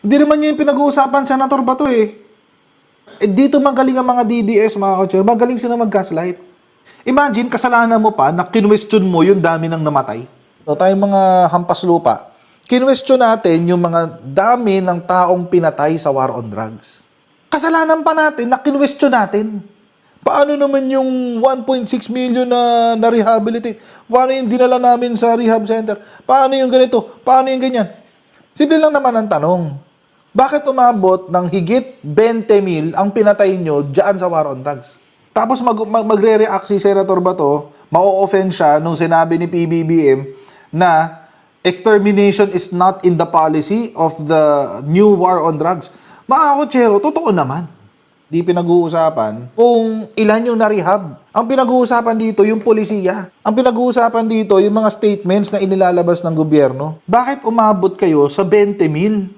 Hindi naman yun yung pinag-uusapan, Senator Bato eh. Dito magaling ang mga DDS, mga kotser, magaling sila mag-gaslight. Imagine, kasalanan mo pa na kinwestiyon mo yung dami ng namatay. So, tayong mga hampas lupa, kinwestiyon natin yung mga dami ng taong pinatay sa war on drugs. Kasalanan pa natin na kinwestiyon natin. Paano naman yung 1.6 million na na-rehabilitate? Paano yung dinala namin sa rehab center? Paano yung ganito? Paano yung ganyan? Simple lang naman ang tanong. Bakit umabot ng higit 20,000 ang pinatay nyo dyan sa war on drugs? Tapos magre-react si Senator Bato, ma-offend siya nung sinabi ni PBBM na extermination is not in the policy of the new war on drugs. Mga kotsero, totoo naman. Di pinag-uusapan kung ilan yung na-rehab. Ang pinag-uusapan dito, yung polisiya. Ang pinag-uusapan dito, yung mga statements na inilalabas ng gobyerno. Bakit umabot kayo sa 20,000?